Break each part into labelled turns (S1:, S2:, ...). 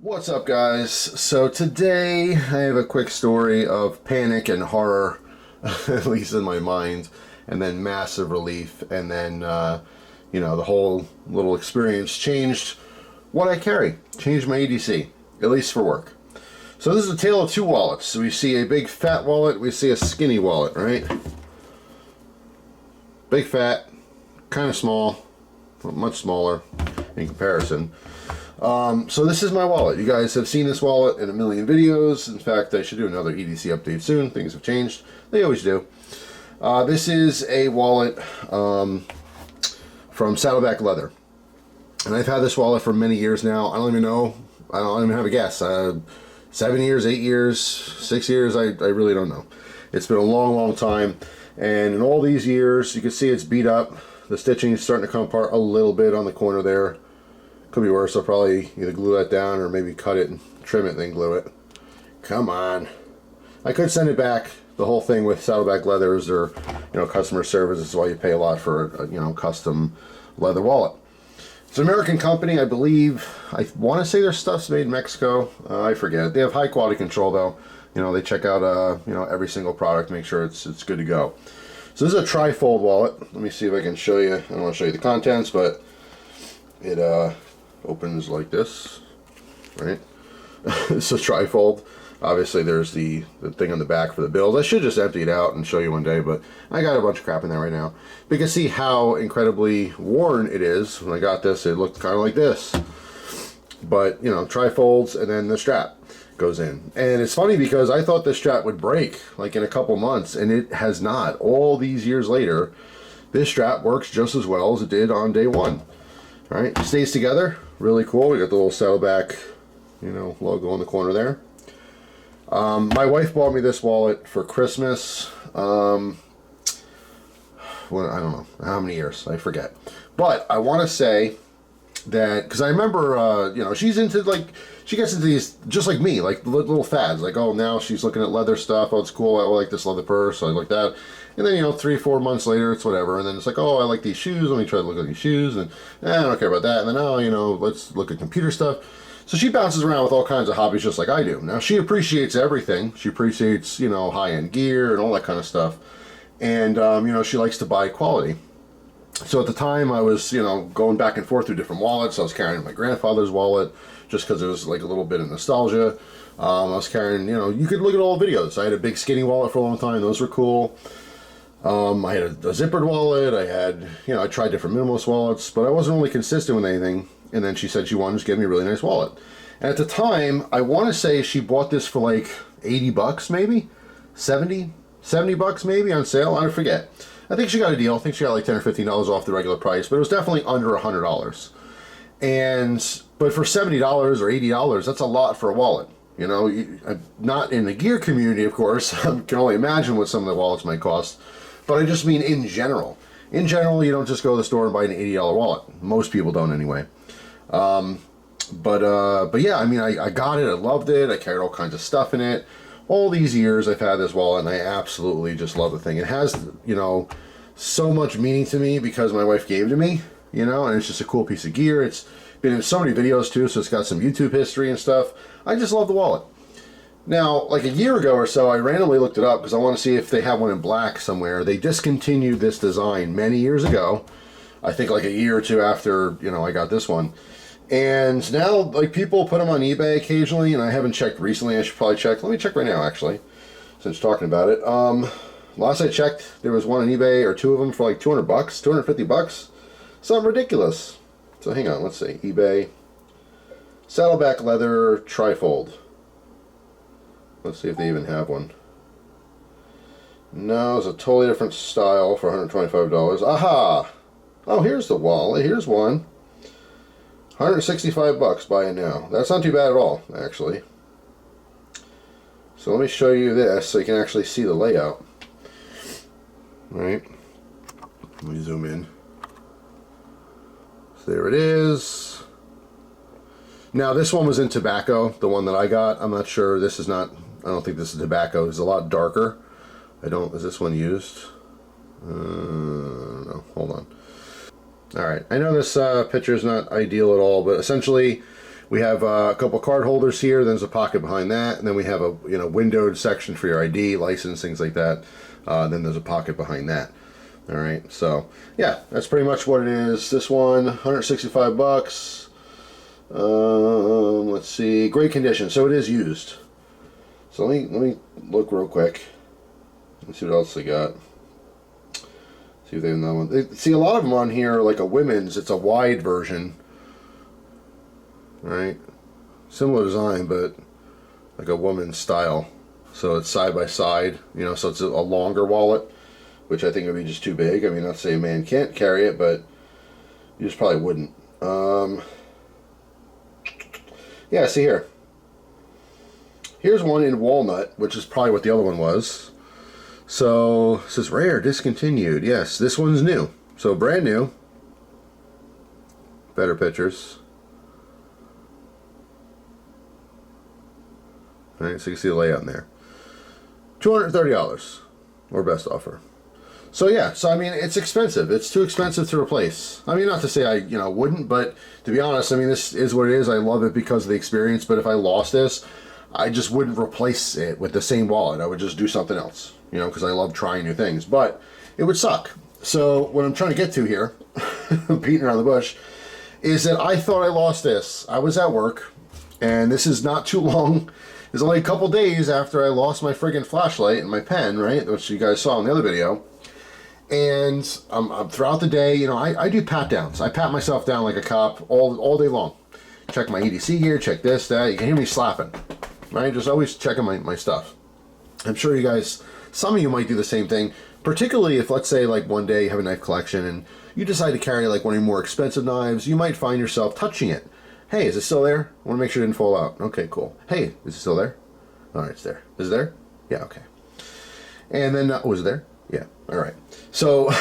S1: What's up, guys? So today I have a quick story of panic and horror, at least in my mind, and then massive relief, and then the whole little experience changed what I carry, changed my EDC, at least for work. So this is a tale of two wallets. So we see a big fat wallet, we see a skinny wallet, right? Big fat, kind of small, much smaller in comparison. So this is my wallet. You guys have seen this wallet in a million videos. In fact, I should do another EDC update soon. Things have changed. They always do. This is a wallet from Saddleback Leather. And I've had this wallet for many years now. I don't even know. I don't even have a guess. 7 years, 8 years, 6 years. I really don't know. It's been a long, long time. And in all these years, you can see it's beat up. The stitching is starting to come apart a little bit on the corner there. Could be worse. I'll probably either glue that down or maybe cut it and trim it and then glue it. Come on. I could send it back. The whole thing with Saddleback Leather is their, customer service. This is why you pay a lot for a, custom leather wallet. It's an American company, I believe. I want to say their stuff's made in Mexico. I forget. They have high quality control though. They check out every single product, make sure it's good to go. So this is a tri-fold wallet. Let me see if I can show you. I don't want to show you the contents, but it opens like this, right? It's a tri-fold. Obviously there's the thing on the back for the bills. I should just empty it out and show you one day, but I got a bunch of crap in there right now. But you can see how incredibly worn it is. When I got this, it looked kind of like this. But, tri-folds, and then the strap goes in. And it's funny because I thought this strap would break like in a couple months, and it has not. All these years later, this strap works just as well as it did on day one. All right, stays together, really cool. We got the little Saddleback, logo on the corner there. My wife bought me this wallet for Christmas. I don't know how many years, I forget. But I want to say that, because I remember, she's into she gets into these, just like me, like little fads. Like, oh, now she's looking at leather stuff. Oh, it's cool. I like this leather purse. I like that. And then, 3-4 months later, it's whatever. And then it's like, oh, I like these shoes. Let me try to look at these shoes. And I don't care about that. And then, let's look at computer stuff. So she bounces around with all kinds of hobbies just like I do. Now, she appreciates everything. She appreciates, high-end gear and all that kind of stuff. And, she likes to buy quality. So at the time, I was, going back and forth through different wallets. I was carrying my grandfather's wallet just because it was like a little bit of nostalgia. I was carrying, you could look at all the videos. I had a big skinny wallet for a long time. Those were cool. I had a zippered wallet. I had, I tried different minimalist wallets, but I wasn't really consistent with anything. And then she said she wanted to give me a really nice wallet. And at the time, I want to say she bought this for like 80 bucks, maybe 70 bucks maybe on sale. I forget. I think she got a deal. I think she got like $10 or $15 off the regular price, but it was definitely under $100. But for $70 or $80, that's a lot for a wallet. Not in the gear community, of course. I can only imagine what some of the wallets might cost. But I just mean in general. In general, you don't just go to the store and buy an $80 wallet. Most people don't anyway. But yeah, I got it. I loved it. I carried all kinds of stuff in it. All these years I've had this wallet, and I absolutely just love the thing. It has, so much meaning to me because my wife gave it to me, and it's just a cool piece of gear. It's been in so many videos too, so it's got some YouTube history and stuff. I just love the wallet. Now, like a year ago or so, I randomly looked it up because I want to see if they have one in black somewhere. They discontinued this design many years ago. I think like a year or two after, I got this one. And now, like, people put them on eBay occasionally, and I haven't checked recently. I should probably check. Let me check right now, actually, since talking about it. Last I checked, there was one on eBay, or two of them for like 200 bucks, 250 bucks. Something ridiculous. So hang on, let's see. eBay. Saddleback Leather Trifold. Let's see if they even have one. No, it's a totally different style for $125. Aha! Oh, here's the wallet. Here's one. 165 bucks, buy it now. That's not too bad at all, actually. So let me show you this so you can actually see the layout. All right. Let me zoom in. So there it is. Now this one was in tobacco, the one that I got. I'm not sure. This is not, I don't think this is tobacco. It's a lot darker. Is this one used? No, hold on. Alright, I know this picture is not ideal at all, but essentially We have a couple card holders here. There's a pocket behind that, and then we have a windowed section for your ID, license, things like that. Then there's a pocket behind that. All right, so yeah, that's pretty much what it is. This one, 165 bucks. Let's see, great condition. So it is used. So let me look real quick. Let's see what else they got. See if they have another one. See, a lot of them on here, like a women's. It's a wide version. All right, similar design, but like a woman's style. So it's side by side. So it's a longer wallet, which I think would be just too big. I mean, not to say a man can't carry it, but you just probably wouldn't. Yeah, see here. Here's one in walnut, which is probably what the other one was. So, it says rare, discontinued. Yes, this one's new. So, brand new. Better pictures. Alright, so you can see the layout in there. $230, or best offer. So yeah, I mean, it's expensive. It's too expensive to replace. I mean, not to say I, wouldn't, but to be honest, I mean, this is what it is. I love it because of the experience, but if I lost this, I just wouldn't replace it with the same wallet. I would just do something else, because I love trying new things, but it would suck. So what I'm trying to get to here, beating around the bush, is that I thought I lost this. I was at work, and this is not too long. It's only a couple days after I lost my friggin' flashlight and my pen, right, which you guys saw in the other video. And throughout the day, I do pat downs. I pat myself down like a cop all day long. Check my EDC gear, check this, that. You can hear me slapping, right? Just always checking my stuff. I'm sure you guys, some of you might do the same thing, particularly if, let's say, like one day you have a knife collection and you decide to carry like one of your more expensive knives. You might find yourself touching it. Hey, is it still there? I want to make sure it didn't fall out. Okay, cool. Hey, is it still there? All right, it's there. Is it there? Yeah, okay. And then, was it there? Yeah, all right. So,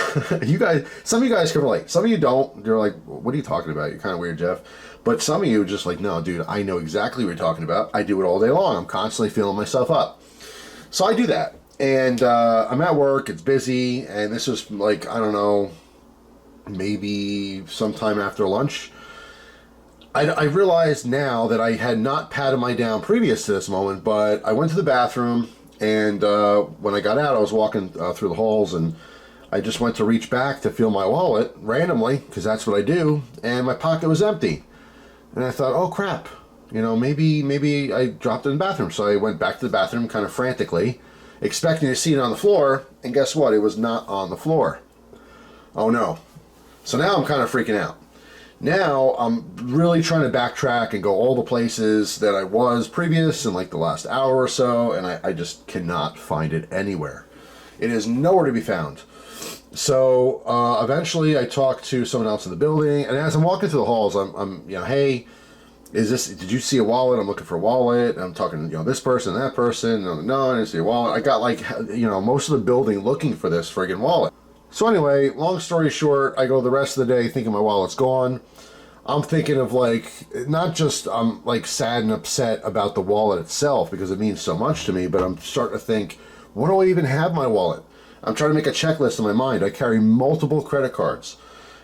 S1: you guys, some of you guys can relate. Some of you don't. You're like, what are you talking about? You're kind of weird, Jeff. But some of you are just like, no, dude, I know exactly what you're talking about. I do it all day long. I'm constantly feeling myself up. So I do that. And I'm at work. It's busy. And this is like, I don't know, maybe sometime after lunch. I realized now that I had not patted my down previous to this moment, but I went to the bathroom. And when I got out, I was walking through the halls, and I just went to reach back to feel my wallet randomly, because that's what I do, and my pocket was empty. And I thought, oh crap, maybe I dropped it in the bathroom. So I went back to the bathroom kind of frantically, expecting to see it on the floor, and guess what? It was not on the floor. Oh no. So now I'm kind of freaking out. Now I'm really trying to backtrack and go all the places that I was previous in like the last hour or so, and I just cannot find it anywhere. It is nowhere to be found. So eventually I talked to someone else in the building, and as I'm walking through the halls, I'm hey, did you see a wallet? I'm looking for a wallet. I'm talking to this person, that person. No, I didn't see a wallet. I got like most of the building looking for this friggin' wallet. So anyway, long story short, I go the rest of the day thinking my wallet's gone. I'm thinking of like, not just I'm like sad and upset about the wallet itself because it means so much to me, but I'm starting to think, what do I even have in my wallet? I'm trying to make a checklist in my mind. I carry multiple credit cards,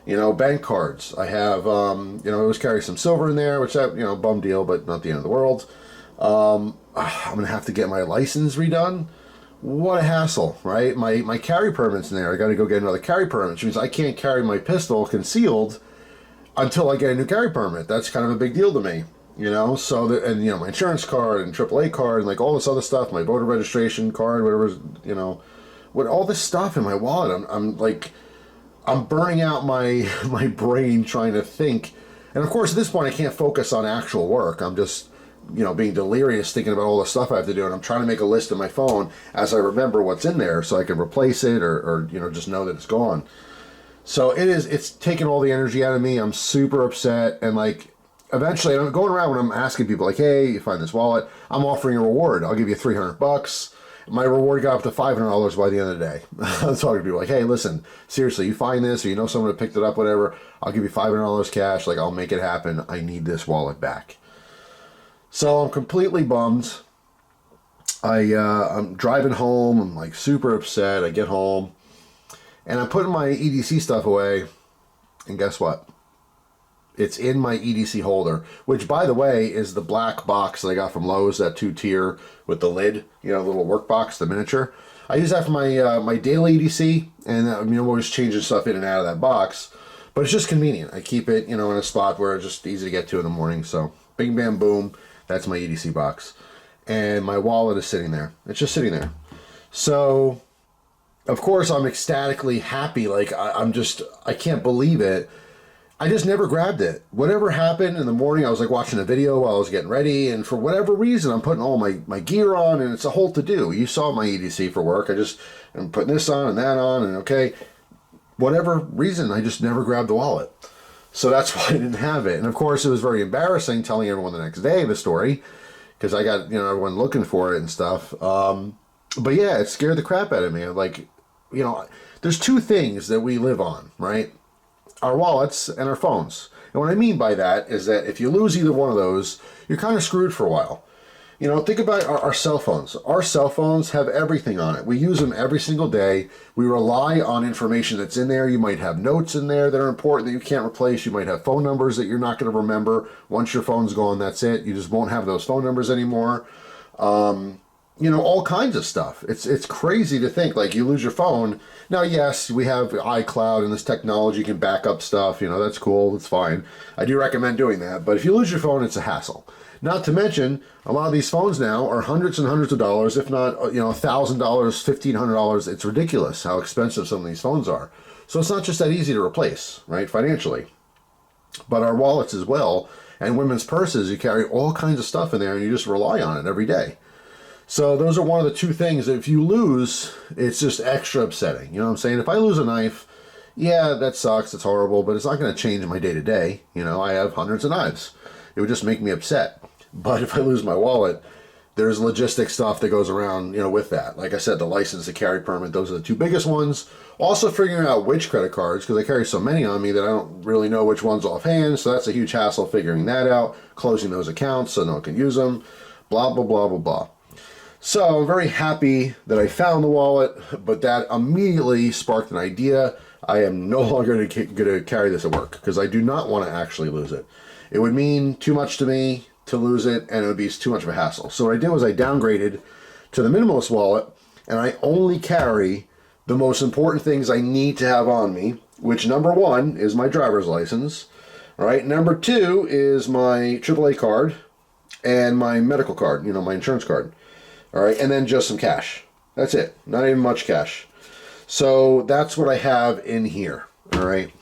S1: bank cards. I have, I always carry some silver in there, which that, bum deal, but not the end of the world. I'm going to have to get my license redone. What a hassle, right? My carry permit's in there. I got to go get another carry permit, which means I can't carry my pistol concealed until I get a new carry permit. That's kind of a big deal to me, So my insurance card and AAA card and like all this other stuff, my voter registration card, whatever, with all this stuff in my wallet, I'm burning out my brain trying to think, and of course at this point I can't focus on actual work. I'm just being delirious thinking about all the stuff I have to do, and I'm trying to make a list on my phone as I remember what's in there so I can replace it or just know that it's gone. So it's taking all the energy out of me. I'm super upset, and like eventually I'm going around when I'm asking people like, hey, you find this wallet, I'm offering a reward. I'll give you $300. My reward got up to $500 by the end of the day. I'm talking to people like, hey, listen, seriously, you find this or someone that picked it up, whatever, I'll give you $500 cash. Like, I'll make it happen. I need this wallet back. So I'm completely bummed. I'm driving home. I'm like super upset. I get home and I'm putting my EDC stuff away. And guess what? It's in my EDC holder, which, by the way, is the black box that I got from Lowe's, that 2-tier with the lid, you know, little work box, the miniature. I use that for my my daily EDC, and I'm always changing stuff in and out of that box. But it's just convenient. I keep it, you know, in a spot where it's just easy to get to in the morning. So, bing, bam, boom, that's my EDC box. And my wallet is sitting there. It's just sitting there. So, of course, I'm ecstatically happy. Like, I can't believe it. I just never grabbed it. Whatever happened in the morning, I was like watching a video while I was getting ready, and for whatever reason, I'm putting all my gear on, and it's a whole to-do. You saw my EDC for work. I'm putting this on and that on, and okay. Whatever reason, I just never grabbed the wallet. So that's why I didn't have it. And of course, it was very embarrassing telling everyone the next day the story, because I got, you know, everyone looking for it and stuff. But yeah, it scared the crap out of me. Like, you know, there's two things that we live on, right? Our wallets and our phones. And what I mean by that is that if you lose either one of those, you're kind of screwed for a while. You know, think about our cell phones. Our cell phones have everything on it. We use them every single day. We rely on information that's in there. You might have notes in there that are important that you can't replace. You might have phone numbers that you're not going to remember. Once your phone's gone, that's it. You just won't have those phone numbers anymore. You know, all kinds of stuff. It's crazy to think, like, you lose your phone. Now, yes, we have iCloud and this technology can back up stuff. You know, that's cool. It's fine. I do recommend doing that. But if you lose your phone, it's a hassle. Not to mention, a lot of these phones now are hundreds and hundreds of dollars, if not, you know, $1,000, $1,500. It's ridiculous how expensive some of these phones are. So it's not just that easy to replace, right, financially. But our wallets as well, and women's purses, you carry all kinds of stuff in there, and you just rely on it every day. So those are one of the two things that if you lose, it's just extra upsetting. You know what I'm saying? If I lose a knife, yeah, that sucks. It's horrible, but it's not going to change my day-to-day. You know, I have hundreds of knives. It would just make me upset. But if I lose my wallet, there's logistic stuff that goes around, you know, with that. Like I said, the license, the carry permit, those are the two biggest ones. Also figuring out which credit cards, because I carry so many on me that I don't really know which ones offhand. So that's a huge hassle figuring that out, closing those accounts so no one can use them, blah, blah, blah, blah, blah. So I'm very happy that I found the wallet, but that immediately sparked an idea. I am no longer going to carry this at work because I do not want to actually lose it. It would mean too much to me to lose it, and it would be too much of a hassle. So what I did was I downgraded to the minimalist wallet, and I only carry the most important things I need to have on me, which number one is my driver's license. All right, number two is my AAA card and my medical card, you know, my insurance card. All right, and then just some cash. That's it. Not even much cash. So that's what I have in here. All right.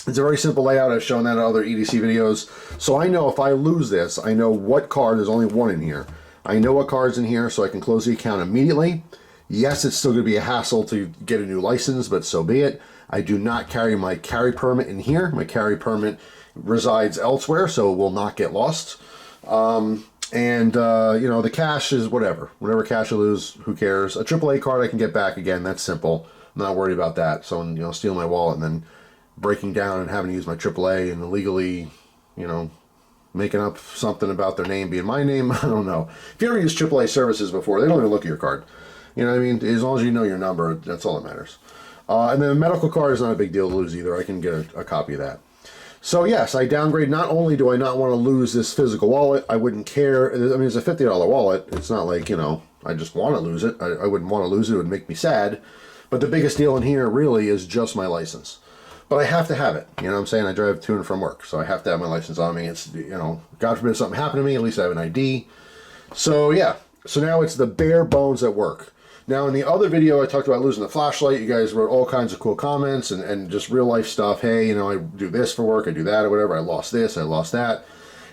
S1: It's a very simple layout. I've shown that in other EDC videos. So I know if I lose this, I know what card, there's only one in here. I know what card's in here, so I can close the account immediately. Yes, it's still going to be a hassle to get a new license, but so be it. I do not carry my carry permit in here. My carry permit resides elsewhere, so it will not get lost. You know, the cash is whatever. Whatever cash I lose, who cares? A AAA card I can get back again. That's simple. I'm not worried about that. Someone, you know, stealing my wallet and then breaking down and having to use my AAA and illegally, you know, making up something about their name being my name. I don't know. If you ever used AAA services before, they don't even look at your card. You know what I mean? As long as you know your number, that's all that matters. And then a medical card is not a big deal to lose either. I can get a copy of that. So yes, I downgrade. Not only do I not want to lose this physical wallet, I wouldn't care. I mean, it's a $50 wallet. It's not like, you know, I just want to lose it. I wouldn't want to lose it. It would make me sad. But the biggest deal in here really is just my license. But I have to have it. You know what I'm saying? I drive to and from work, so I have to have my license on me. It's, you know, God forbid something happened to me, at least I have an ID. So yeah, so now it's the bare bones at work. Now in the other video I talked about losing the flashlight. You guys wrote all kinds of cool comments and just real life stuff. Hey, you know, I do this for work, I do that or whatever. I lost this, I lost that.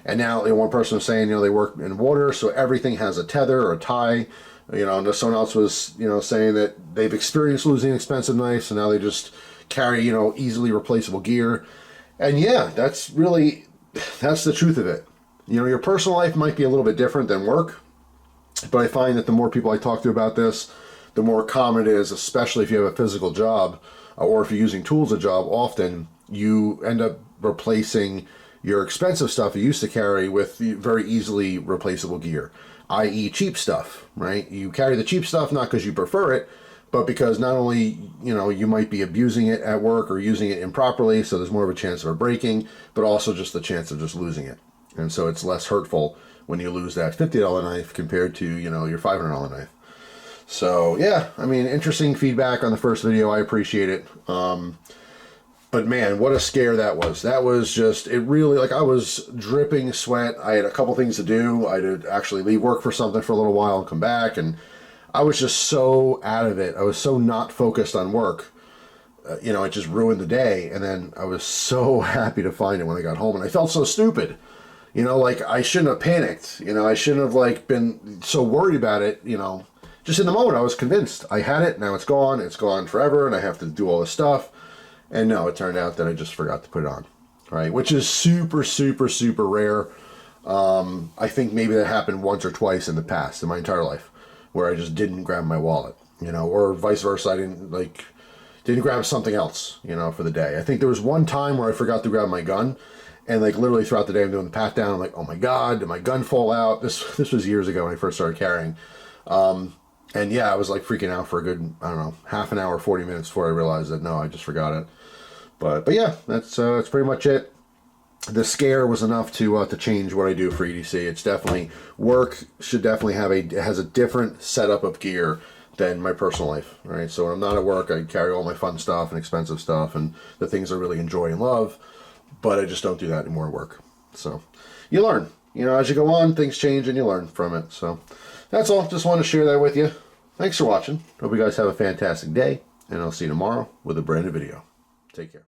S1: And now, you know, one person was saying, you know, they work in water, so everything has a tether or a tie. You know, and someone else was, you know, saying that they've experienced losing expensive knives, so now they just carry, you know, easily replaceable gear. And yeah, that's the truth of it. You know, your personal life might be a little bit different than work, but I find that the more people I talk to about this, the more common it is, especially if you have a physical job or if you're using tools a job. Often you end up replacing your expensive stuff you used to carry with very easily replaceable gear, i.e. cheap stuff, right? You carry the cheap stuff not because you prefer it, but because not only, you know, you might be abusing it at work or using it improperly, so there's more of a chance of it breaking, but also just the chance of just losing it. And so it's less hurtful when you lose that $50 knife compared to, you know, your $500 knife. So yeah, I mean, interesting feedback on the first video. I appreciate it. But man, what a scare that was. That was just, it really, like, I was dripping sweat. I had a couple things to do. I had to actually leave work for something for a little while and come back, and I was just so out of it. I was so not focused on work. You know, it just ruined the day. And then I was so happy to find it when I got home, and I felt so stupid. You know, like, I shouldn't have panicked. You know, I shouldn't have, like, been so worried about it. You know, just in the moment, I was convinced I had it. Now it's gone forever, and I have to do all this stuff. And no, it turned out that I just forgot to put it on, right? Which is super, super, super rare. I think maybe that happened once or twice in the past, in my entire life, where I just didn't grab my wallet, you know, or vice versa. I didn't grab something else, you know, for the day. I think there was one time where I forgot to grab my gun, and like literally throughout the day I'm doing the pat down. I'm like, oh my God, did my gun fall out? This was years ago when I first started carrying. And yeah, I was like freaking out for a good, I don't know, half an hour, 40 minutes before I realized that no, I just forgot it. But yeah, that's pretty much it. The scare was enough to change what I do for EDC. It's definitely, work should definitely have it has a different setup of gear than my personal life, right? So when I'm not at work, I carry all my fun stuff and expensive stuff and the things I really enjoy and love, but I just don't do that anymore at work. So you learn, you know, as you go on, things change and you learn from it. So that's all. Just wanted to share that with you. Thanks for watching. Hope you guys have a fantastic day, and I'll see you tomorrow with a brand new video. Take care.